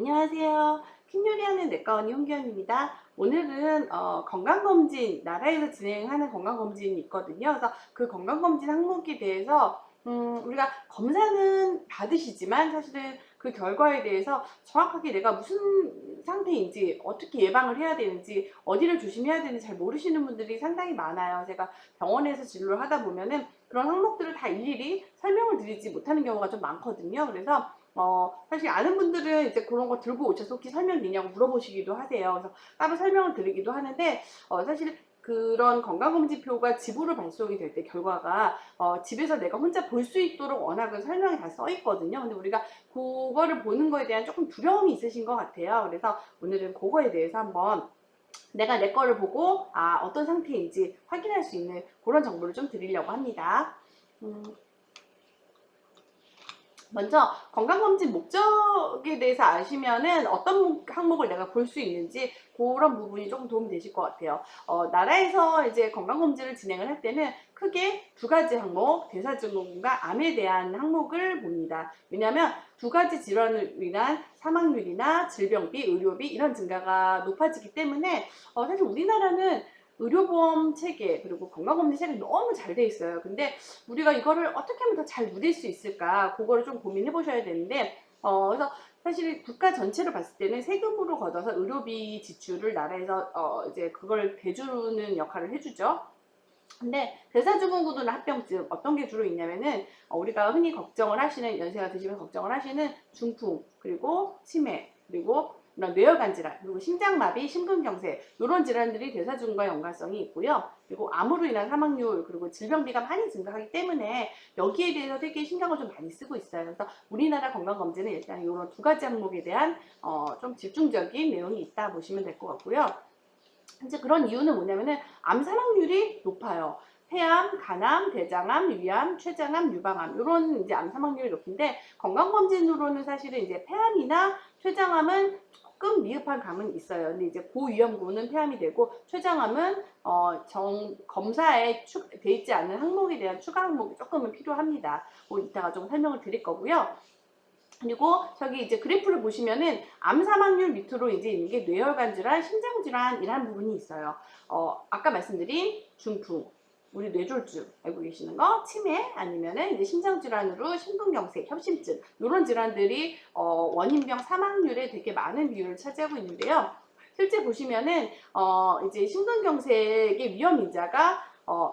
안녕하세요. 킹요리하는 내과 언니 홍기현입니다. 오늘은 건강검진, 나라에서 진행하는 건강검진이 있거든요. 그래서 그 건강검진 항목에 대해서 우리가 검사는 받으시지만 사실은 그 결과에 대해서 정확하게 내가 무슨 상태인지, 어떻게 예방을 해야 되는지, 어디를 조심해야 되는지 잘 모르시는 분들이 상당히 많아요. 제가 병원에서 진료를 하다 보면은 그런 항목들을 다 일일이 설명을 드리지 못하는 경우가 좀 많거든요. 그래서 사실 아는 분들은 이제 그런 거 들고 오셔서 혹시 설명되냐고 물어보시기도 하세요. 그래서 따로 설명을 드리기도 하는데, 사실 그런 건강검진표가 집으로 발송이 될 때 결과가 집에서 내가 혼자 볼 수 있도록 워낙은 설명이 다 써 있거든요. 근데 우리가 그거를 보는 거에 대한 조금 두려움이 있으신 것 같아요. 그래서 오늘은 그거에 대해서 한번 내가 내 거를 보고 어떤 상태인지 확인할 수 있는 그런 정보를 좀 드리려고 합니다. 음, 먼저 건강검진 목적에 대해서 아시면은 어떤 항목을 내가 볼 수 있는지 그런 부분이 조금 도움이 되실 것 같아요. 나라에서 이제 건강검진을 진행을 할 때는 크게 두 가지 항목, 대사증후군과 암에 대한 항목을 봅니다. 왜냐하면 두 가지 질환을 인한 사망률이나 질병비, 의료비 이런 증가가 높아지기 때문에 사실 우리나라는 의료보험 체계 그리고 건강검진 체계 너무 잘 돼 있어요. 근데 우리가 이거를 어떻게 하면 더 잘 누릴 수 있을까? 그거를 좀 고민해 보셔야 되는데, 그래서 사실 국가 전체로 봤을 때는 세금으로 걷어서 의료비 지출을 나라에서 이제 그걸 대주는 역할을 해주죠. 근데 대사증후군이나 합병증 어떤 게 주로 있냐면은 우리가 흔히 걱정을 하시는 연세가 드시면 걱정을 하시는 중풍 그리고 치매 그리고 이런 뇌혈관 질환 그리고 심장마비, 심근경색 이런 질환들이 대사증후군과 연관성이 있고요. 그리고 암으로 인한 사망률 그리고 질병비가 많이 증가하기 때문에 여기에 대해서 되게 신경을 좀 많이 쓰고 있어요. 그래서 우리나라 건강검진은 일단 이런 두 가지 항목에 대한 좀 집중적인 내용이 있다 보시면 될 것 같고요. 이제 그런 이유는 뭐냐면은 암 사망률이 높아요. 폐암, 간암, 대장암, 위암, 췌장암, 유방암 이런 이제 암 사망률이 높은데 건강검진으로는 사실은 이제 폐암이나 췌장암은 조금 미흡한 감은 있어요. 근데 이제 고위험군은 폐암이 되고 췌장암은 검사에 돼 있지 않은 항목에 대한 추가 항목이 조금은 필요합니다. 뭐 이따가 좀 설명을 드릴 거고요. 그리고 저기 이제 그래프를 보시면은 암 사망률 밑으로 이제 있는 게 뇌혈관 질환, 심장 질환이라는 부분이 있어요. 아까 말씀드린 중풍, 우리 뇌졸중 알고 계시는 거, 치매 아니면은 이제 심장 질환으로 심근경색, 협심증 이런 질환들이 원인병 사망률에 되게 많은 비율을 차지하고 있는데요. 실제 보시면은 이제 심근경색의 위험 인자가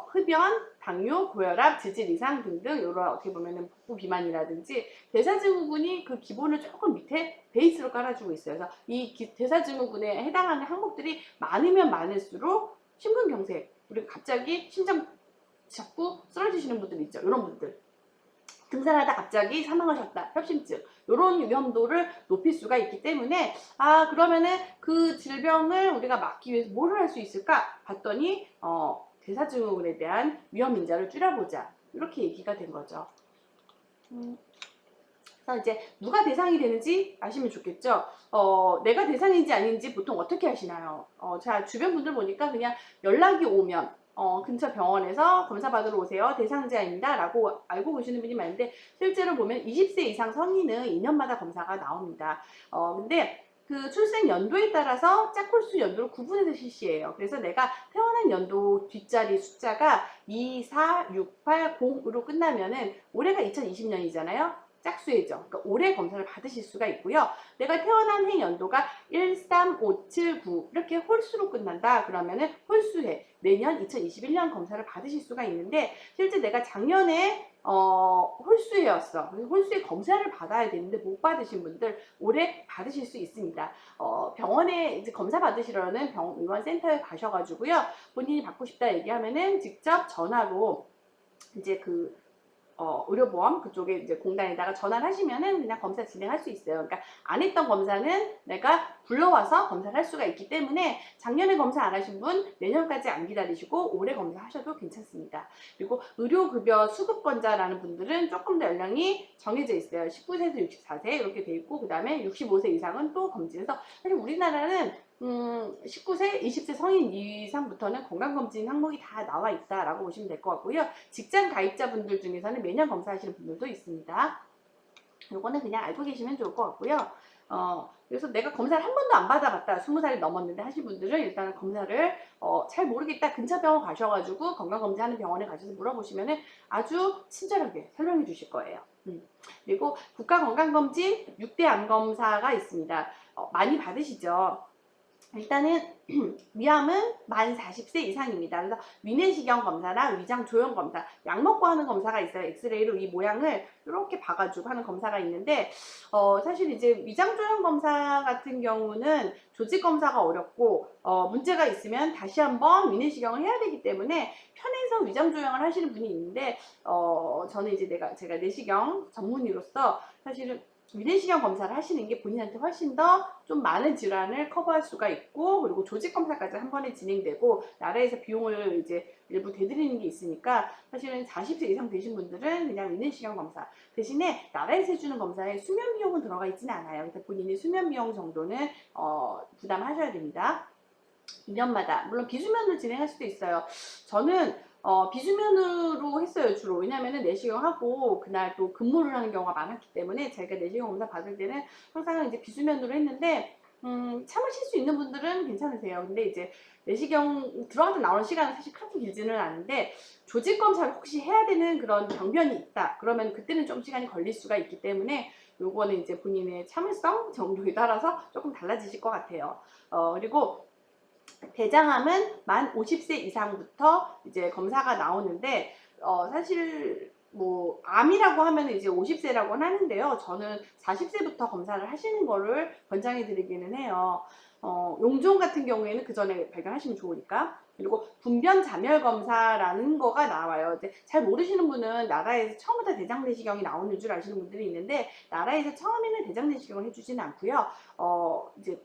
흡연, 당뇨, 고혈압, 지질 이상 등등 이런 어떻게 보면은 복부 비만이라든지 대사증후군이 그 기본을 조금 밑에 베이스로 깔아주고 있어요. 그래서 이 대사증후군에 해당하는 항목들이 많으면 많을수록 심근경색 그리고 갑자기 심장 자꾸 쓰러지시는 분들 있죠. 이런 분들 등산하다 갑자기 사망하셨다. 협심증 이런 위험도를 높일 수가 있기 때문에 그러면은 그 질병을 우리가 막기 위해서 뭘 할 수 있을까 봤더니 대사증후군에 대한 위험 인자를 줄여보자 이렇게 얘기가 된 거죠. 그래서 이제 누가 대상이 되는지 아시면 좋겠죠. 내가 대상인지 아닌지 보통 어떻게 하시나요? 자, 주변 분들 보니까 그냥 연락이 오면 근처 병원에서 검사 받으러 오세요. 대상자입니다. 라고 알고 계시는 분이 많은데 실제로 보면 20세 이상 성인은 2년마다 검사가 나옵니다. 근데 그 출생 연도에 따라서 짝홀수 연도를 구분해서 실시해요. 그래서 내가 태어난 연도 뒷자리 숫자가 2, 4, 6, 8, 0으로 끝나면은 올해가 2020년이잖아요. 짝수해죠. 그러니까 올해 검사를 받으실 수가 있고요. 내가 태어난 해 연도가 1, 3, 5, 7, 9 이렇게 홀수로 끝난다. 그러면은 홀수해 내년 2021년 검사를 받으실 수가 있는데 실제 내가 작년에 홀수해였어. 그래서 홀수에 검사를 받아야 되는데 못 받으신 분들 올해 받으실 수 있습니다. 병원에 이제 검사 받으시려는 병원센터에 가셔가지고요. 본인이 받고 싶다 얘기하면은 직접 전화로 이제 의료보험 그쪽에 이제 공단에다가 전화를 하시면은 그냥 검사 진행할 수 있어요. 그러니까 안 했던 검사는 내가 불러와서 검사를 할 수가 있기 때문에 작년에 검사 안 하신 분 내년까지 안 기다리시고 올해 검사하셔도 괜찮습니다. 그리고 의료급여 수급권자라는 분들은 조금 더 연령이 정해져 있어요. 19세에서 64세 이렇게 돼 있고 그 다음에 65세 이상은 또 검진해서 사실 우리나라는 19세, 20세 성인 이상부터는 건강검진 항목이 다 나와 있다라고 보시면 될 것 같고요. 직장 가입자분들 중에서는 매년 검사하시는 분들도 있습니다. 요거는 그냥 알고 계시면 좋을 것 같고요. 그래서 내가 검사를 한 번도 안 받아봤다, 20살이 넘었는데 하신 분들은 일단은 검사를 잘 모르겠다, 근처 병원 가셔가지고 건강검진하는 병원에 가셔서 물어보시면은 아주 친절하게 설명해 주실 거예요. 그리고 국가건강검진 6대 암검사가 있습니다. 많이 받으시죠? 일단은 위암은 만 40세 이상입니다. 그래서 위내시경 검사나 위장 조형 검사, 약 먹고 하는 검사가 있어요. 엑스레이로 이 모양을 이렇게 봐가지고 하는 검사가 있는데, 사실 이제 위장 조형 검사 같은 경우는 조직 검사가 어렵고, 문제가 있으면 다시 한번 위내시경을 해야 되기 때문에 편해서 위장 조형을 하시는 분이 있는데, 저는 이제 제가 내시경 전문의로서 사실은 위내시경 검사를 하시는 게 본인한테 훨씬 더 좀 많은 질환을 커버할 수가 있고, 그리고 조직 검사까지 한 번에 진행되고, 나라에서 비용을 이제 일부 대드리는 게 있으니까 사실은 40세 이상 되신 분들은 그냥 위내시경 검사 대신에 나라에서 해주는 검사에 수면 비용은 들어가 있지는 않아요. 그래서 본인이 수면 비용 정도는 부담하셔야 됩니다. 2년마다 물론 비수면으로 진행할 수도 있어요. 저는 비수면으로 했어요, 주로. 왜냐면은 내시경 하고 그날 또 근무를 하는 경우가 많았기 때문에 제가 내시경 검사 받을 때는 항상 이제 비수면으로 했는데, 참으실 수 있는 분들은 괜찮으세요. 근데 이제 내시경 들어가서 나오는 시간은 사실 그렇게 길지는 않은데, 조직 검사를 혹시 해야 되는 그런 병변이 있다 그러면 그때는 좀 시간이 걸릴 수가 있기 때문에 요거는 이제 본인의 참을성 정도에 따라서 조금 달라지실 것 같아요. 그리고 대장암은 만 50세 이상부터 이제 검사가 나오는데, 사실 뭐 암이라고 하면 이제 50세라고 하는데요. 저는 40세부터 검사를 하시는 거를 권장해 드리기는 해요. 용종 같은 경우에는 그 전에 발견하시면 좋으니까. 그리고 분변 자멸 검사라는 거가 나와요. 이제 잘 모르시는 분은 나라에서 처음부터 대장 내시경이 나오는 줄 아시는 분들이 있는데, 나라에서 처음에는 대장 내시경을 해주지는 않고요. 이제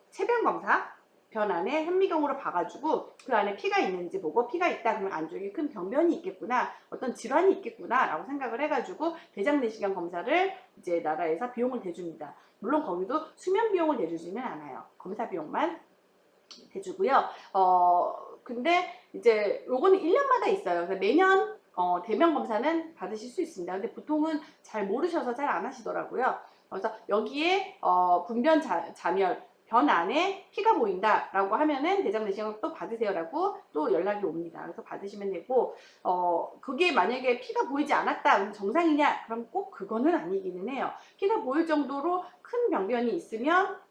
체변 검사, 변 안에 현미경으로 봐가지고 그 안에 피가 있는지 보고, 피가 있다 그러면 안쪽에 큰 병변이 있겠구나, 어떤 질환이 있겠구나 라고 생각을 해가지고 대장 내시경 검사를 이제 나라에서 비용을 대줍니다. 물론 거기도 수면 비용을 대주지는 않아요. 검사 비용만 대주고요. 근데 이제 요거는 1년마다 있어요. 그래서 매년 대면 검사는 받으실 수 있습니다. 근데 보통은 잘 모르셔서 잘 안 하시더라고요. 그래서 여기에 분변 자멸, 변 안에 피가 보인다라고 하면은 대장 내시경 또 받으세요라고 또 연락이 옵니다. 그래서 받으시면 되고, 그게 만약에 피가 보이지 않았다, 그럼 정상이냐? 그럼 꼭 그거는 아니기는 해요. 피가 보일 정도로 큰 병변이 있으면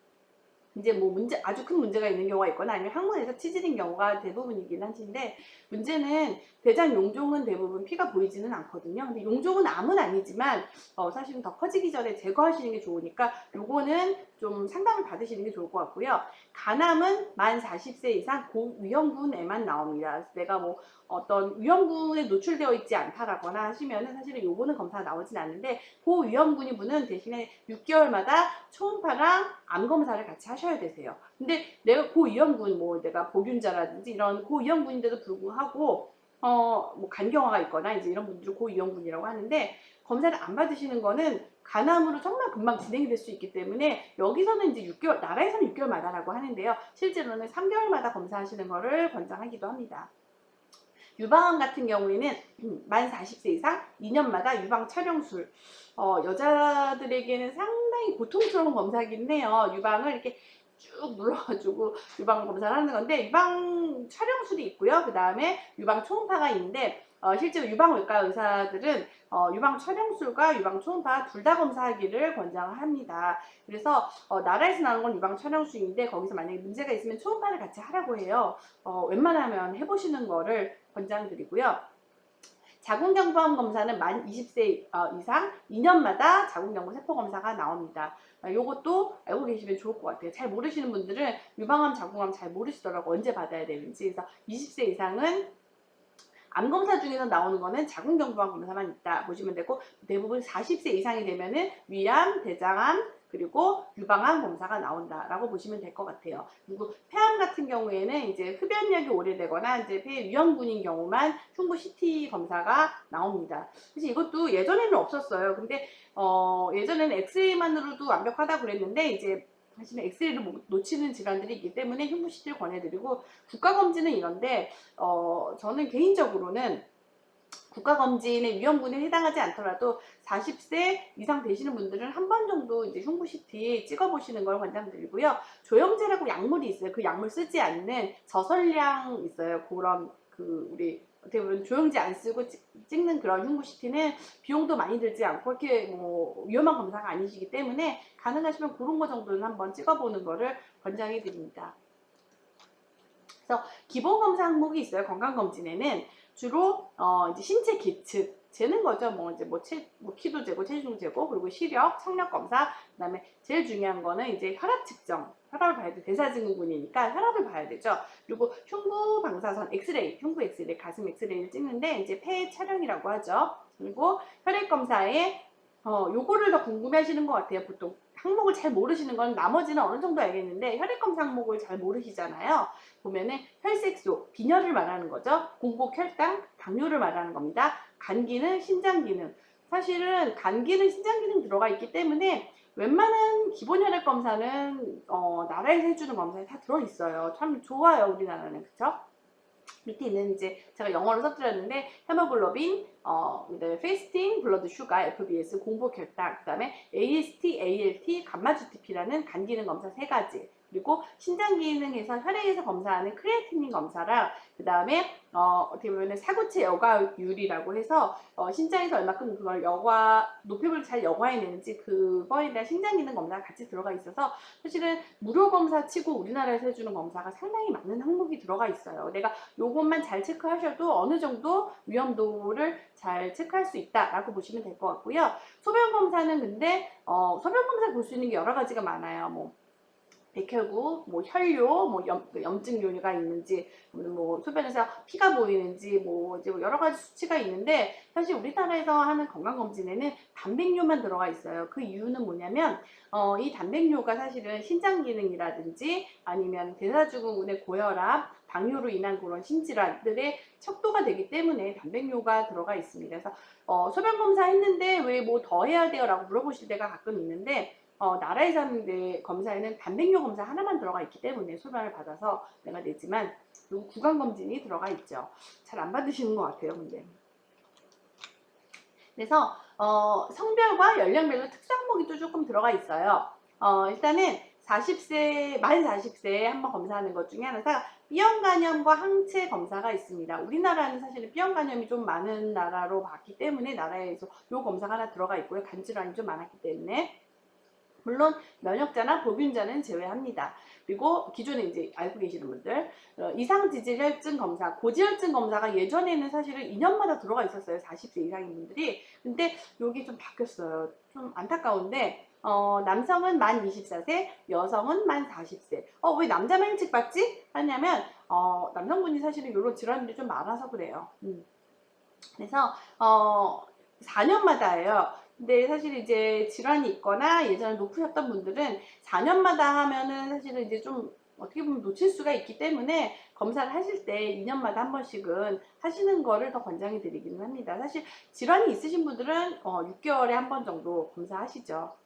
이제 뭐 아주 큰 문제가 있는 경우가 있거나 아니면 항문에서 치질인 경우가 대부분이긴 하신데, 문제는 대장 용종은 대부분 피가 보이지는 않거든요. 근데 용종은 암은 아니지만 사실은 더 커지기 전에 제거하시는 게 좋으니까 요거는 좀 상담을 받으시는 게 좋을 것 같고요. 간암은 만 40세 이상 고위험군에만 나옵니다. 그래서 내가 뭐 어떤 위험군에 노출되어 있지 않다라거나 하시면은 사실은 요거는 검사가 나오진 않는데, 고위험군인 분은 대신에 6개월마다 초음파랑 암 검사를 같이 하셔야 되세요. 근데 내가 고위험군, 뭐 내가 보균자라든지 이런 고위험군인데도 불구하고 뭐 간경화가 있거나 이제 이런 분들을 고위험군이라고 하는데, 검사를 안 받으시는 거는 간암으로 정말 금방 진행이 될 수 있기 때문에 여기서는 이제 6개월, 나라에서는 6개월마다라고 하는데요. 실제로는 3개월마다 검사하시는 거를 권장하기도 합니다. 유방암 같은 경우에는 만 40세 이상 2년마다 유방 촬영술, 여자들에게는 상당히 고통스러운 검사이긴 해요. 유방을 이렇게 쭉 눌러가지고 유방 검사를 하는 건데, 유방 촬영술이 있고요. 그 다음에 유방 초음파가 있는데, 실제로 유방외과 의사들은 유방 촬영술과 유방 초음파 둘 다 검사하기를 권장합니다. 그래서 나라에서 나오는 건 유방 촬영술인데, 거기서 만약에 문제가 있으면 초음파를 같이 하라고 해요. 웬만하면 해보시는 거를 권장드리고요. 자궁경부암 검사는 만 20세 이상 2년마다 자궁경부 세포검사가 나옵니다. 요것도 알고 계시면 좋을 것 같아요. 잘 모르시는 분들은 유방암, 자궁암 잘 모르시더라고, 언제 받아야 되는지. 그래서 20세 이상은 암검사 중에서 나오는 거는 자궁경부암 검사만 있다 보시면 되고, 대부분 40세 이상이 되면은 위암, 대장암, 그리고 유방암 검사가 나온다라고 보시면 될 것 같아요. 그리고 폐암 같은 경우에는 이제 흡연력이 오래되거나 이제 폐 위험군인 경우만 흉부 CT 검사가 나옵니다. 그래서 이것도 예전에는 없었어요. 근데 예전에는 엑스레이만으로도 완벽하다고 그랬는데, 이제 사실은 엑스레이를 놓치는 질환들이 있기 때문에 흉부 CT를 권해드리고, 국가검진은 이런데 저는 개인적으로는 국가검진의 위험군에 해당하지 않더라도 40세 이상 되시는 분들은 한 번 정도 이제 흉부 CT 찍어보시는 걸 권장드리고요. 조영제라고 약물이 있어요. 그 약물 쓰지 않는 저설량 있어요. 그런 우리 어떻게 보면 조영제 안 쓰고 찍는 그런 흉부 CT는 비용도 많이 들지 않고 그렇게 뭐 위험한 검사가 아니시기 때문에 가능하시면 그런 거 정도는 한번 찍어보는 거를 권장해 드립니다. 그래서 기본 검사 항목이 있어요. 건강검진에는 주로 이제 신체 계측 재는 거죠. 뭐 키도 재고 체중 재고 그리고 시력, 청력 검사, 그다음에 제일 중요한 거는 이제 혈압 측정. 혈압을 봐야 돼. 대사증후군이니까 혈압을 봐야 되죠. 그리고 흉부 방사선 엑스레이, 흉부 엑스레이, 가슴 엑스레이를 찍는데 이제 폐 촬영이라고 하죠. 그리고 혈액 검사에 요거를 더 궁금해 하시는 것 같아요. 보통 항목을 잘 모르시는 건 나머지는 어느 정도 알겠는데 혈액검사 항목을 잘 모르시잖아요. 보면은 혈색소, 빈혈을 말하는 거죠. 공복 혈당, 당뇨를 말하는 겁니다. 간 기능, 신장 기능. 사실은 간 기능, 신장 기능 들어가 있기 때문에 웬만한 기본 혈액 검사는 나라에서 해주는 검사에 다 들어있어요. 참 좋아요, 우리나라는. 그쵸? 밑에 있는 이제 제가 영어로 써드렸는데 헤모글로빈, 그다음에 페이스팅, 블러드 슈가, FBS, 공복 혈당, 그다음에 AST, ALT, 감마 GTP라는 간 기능 검사 3가지. 그리고 신장 기능에서 혈액에서 검사하는 크레아티닌 검사랑 그다음에 어떻게 보면 사구체 여과율이라고 해서 신장에서 얼마큼 그걸 노폐물을 잘 여과해내는지 그거에 대한 신장 기능 검사가 같이 들어가 있어서 사실은 무료 검사 치고 우리나라에서 해주는 검사가 상당히 많은 항목이 들어가 있어요. 내가 요것만 잘 체크하셔도 어느 정도 위험도를 잘 체크할 수 있다라고 보시면 될 것 같고요. 소변 검사는 근데 소변 검사 볼 수 있는 게 여러 가지가 많아요. 뭐 백혈구, 뭐 혈뇨, 뭐 염증 요류가 있는지, 뭐 소변에서 피가 보이는지, 뭐 이제 여러 가지 수치가 있는데 사실 우리나라에서 하는 건강검진에는 단백뇨만 들어가 있어요. 그 이유는 뭐냐면 이 단백뇨가 사실은 신장 기능이라든지 아니면 대사증후군의 고혈압, 당뇨로 인한 그런 신질환들의 척도가 되기 때문에 단백뇨가 들어가 있습니다. 그래서 소변 검사 했는데 왜 뭐 더 해야 돼요? 라고 물어보실 때가 가끔 있는데 나라에서 하는 검사에는 단백뇨 검사 하나만 들어가 있기 때문에 소변을 받아서 내가 내지만 그리고 구강검진이 들어가 있죠. 잘 안 받으시는 것 같아요. 근데 그래서 성별과 연령별로 특수 항목이 또 조금 들어가 있어요. 일단은 40세, 만 40세에 한번 검사하는 것 중에 하나가 B형 간염과 항체 검사가 있습니다. 우리나라는 사실은 B형 간염이 좀 많은 나라로 봤기 때문에 나라에서 이 검사가 하나 들어가 있고요. 간질환이 좀 많았기 때문에 물론 면역자나 보균자는 제외합니다. 그리고 기존에 이제 알고 계시는 분들 이상지질혈증 검사, 고지혈증 검사가 예전에는 사실은 2년마다 들어가 있었어요. 40세 이상인 분들이. 근데 여기 좀 바뀌었어요. 좀 안타까운데 남성은 만 24세, 여성은 만 40세. 왜 남자만 일찍 받지? 하냐면 남성분이 사실은 이런 질환들이 좀 많아서 그래요. 그래서 4년마다예요. 근데 사실 이제 질환이 있거나 예전에 높으셨던 분들은 4년마다 하면은 사실은 이제 좀 어떻게 보면 놓칠 수가 있기 때문에 검사를 하실 때 2년마다 한 번씩은 하시는 거를 더 권장해 드리기는 합니다. 사실 질환이 있으신 분들은 6개월에 한 번 정도 검사하시죠.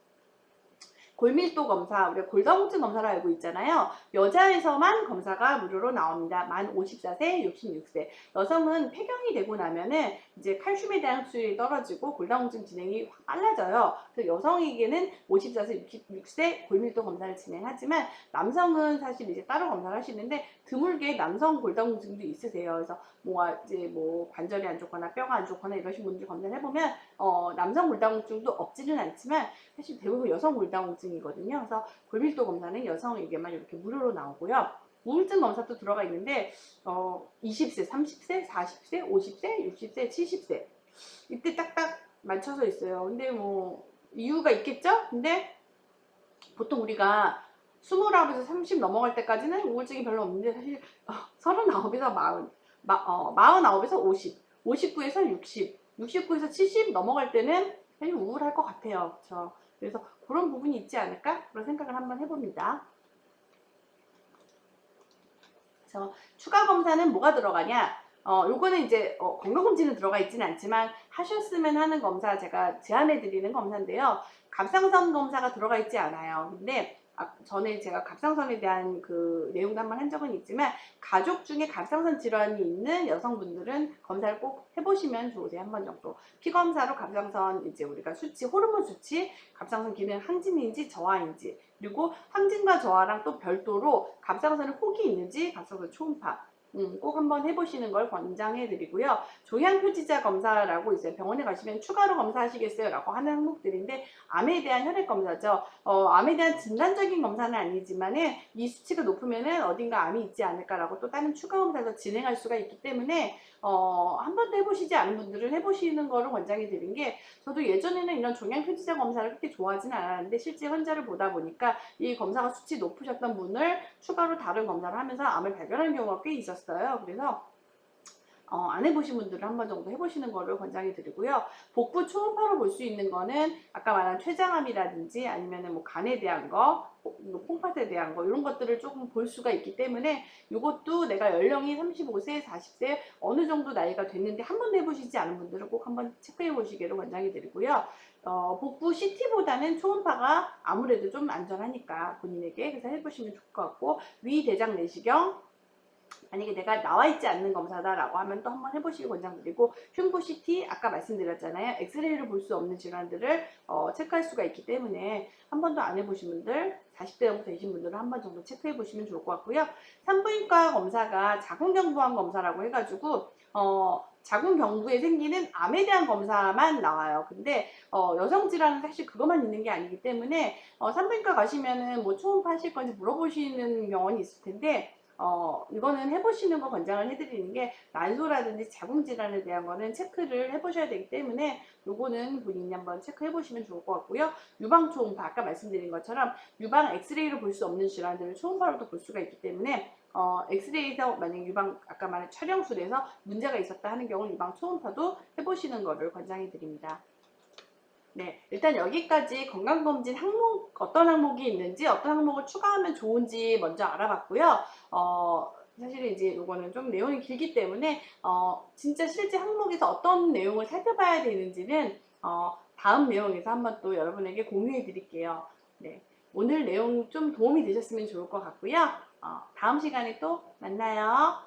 골밀도 검사, 우리가 골다공증 검사로 알고 있잖아요. 여자에서만 검사가 무료로 나옵니다. 만 54세, 66세. 여성은 폐경이 되고 나면은 이제 칼슘에 대한 흡수율이 떨어지고 골다공증 진행이 확 빨라져요. 그래서 여성에게는 54세, 66세 골밀도 검사를 진행하지만 남성은 사실 이제 따로 검사를 하시는데 드물게 남성 골다공증도 있으세요. 그래서 이제 관절이 안 좋거나 뼈가 안 좋거나 이러신 분들 검사를 해보면 남성 골다공증도 없지는 않지만 사실 대부분 여성 골다공증이거든요. 그래서 골밀도 검사는 여성에게만 이렇게 무료로 나오고요. 우울증 검사도 들어가 있는데 20세, 30세, 40세, 50세, 60세, 70세 이때 딱딱 맞춰서 있어요. 근데 이유가 있겠죠? 근데 보통 우리가 29에서 30 넘어갈 때까지는 우울증이 별로 없는데 사실 39에서 49에서 50, 59에서 60, 69에서 70 넘어갈 때는 사실 우울할 것 같아요. 그렇죠? 그래서 그런 부분이 있지 않을까? 그런 생각을 한번 해봅니다. 그래서 추가 검사는 뭐가 들어가냐? 요거는 이제 건강검진은 들어가 있지는 않지만 하셨으면 하는 검사 제가 제안해 드리는 검사인데요. 갑상선 검사가 들어가 있지 않아요. 근데 전에 제가 갑상선에 대한 그 내용도 한번 한 적은 있지만 가족 중에 갑상선 질환이 있는 여성분들은 검사를 꼭 해보시면 좋으세요. 한 번 정도. 피검사로 갑상선 이제 우리가 수치, 호르몬 수치, 갑상선 기능 항진인지 저하인지, 그리고 항진과 저하랑 또 별도로 갑상선에 혹이 있는지 갑상선 초음파 꼭 한번 해보시는 걸 권장해 드리고요. 종양표지자 검사라고 있어요. 병원에 가시면 추가로 검사하시겠어요? 라고 하는 항목들인데 암에 대한 혈액 검사죠. 암에 대한 진단적인 검사는 아니지만은 이 수치가 높으면은 어딘가 암이 있지 않을까라고 또 다른 추가 검사도 진행할 수가 있기 때문에 한 번도 해보시지 않은 분들은 해보시는 거를 권장해 드린 게, 저도 예전에는 이런 종양표지자 검사를 그렇게 좋아하지는 않았는데 실제 환자를 보다 보니까 이 검사가 수치 높으셨던 분을 추가로 다른 검사를 하면서 암을 발견하는 경우가 꽤 있었어요. 그래서 안 해보신 분들은 한 번 정도 해보시는 거를 권장해 드리고요. 복부 초음파로 볼 수 있는 거는 아까 말한 췌장암이라든지 아니면은 뭐 간에 대한 거, 콩팥에 대한 거, 이런 것들을 조금 볼 수가 있기 때문에 이것도 내가 연령이 35세, 40세 어느 정도 나이가 됐는데 한 번도 해보시지 않은 분들은 꼭 한번 체크해 보시기를 권장해 드리고요. 복부 CT보다는 초음파가 아무래도 좀 안전하니까 본인에게 그래서 해보시면 좋을 것 같고, 위, 대장, 내시경 만약에 내가 나와 있지 않는 검사다라고 하면 또 한번 해보시길 권장드리고, 흉부 CT 아까 말씀드렸잖아요. 엑스레이를 볼 수 없는 질환들을 체크할 수가 있기 때문에 한 번도 안 해보신 분들, 40대 정도 되신 분들은 한 번 정도 체크해 보시면 좋을 것 같고요. 산부인과 검사가 자궁경부암 검사라고 해가지고 자궁경부에 생기는 암에 대한 검사만 나와요. 근데 여성 질환은 사실 그것만 있는 게 아니기 때문에 산부인과 가시면은 뭐 초음파 하실 건지 물어보시는 경우는 있을 텐데, 이거는 해보시는 거 권장을 해드리는 게, 난소라든지 자궁질환에 대한 거는 체크를 해보셔야 되기 때문에 요거는 본인이 한번 체크해 보시면 좋을 것 같고요. 유방 초음파 아까 말씀드린 것처럼 유방 엑스레이로 볼 수 없는 질환들을 초음파로도 볼 수가 있기 때문에 엑스레이에서 만약 유방 아까 말한 촬영술에서 문제가 있었다 하는 경우는 유방 초음파도 해보시는 거를 권장해 드립니다. 네, 일단 여기까지 건강검진 항목, 어떤 항목이 있는지, 어떤 항목을 추가하면 좋은지 먼저 알아봤고요. 사실 이제 이거는 좀 내용이 길기 때문에, 진짜 실제 항목에서 어떤 내용을 살펴봐야 되는지는, 다음 내용에서 한번 또 여러분에게 공유해 드릴게요. 네, 오늘 내용 좀 도움이 되셨으면 좋을 것 같고요. 다음 시간에 또 만나요.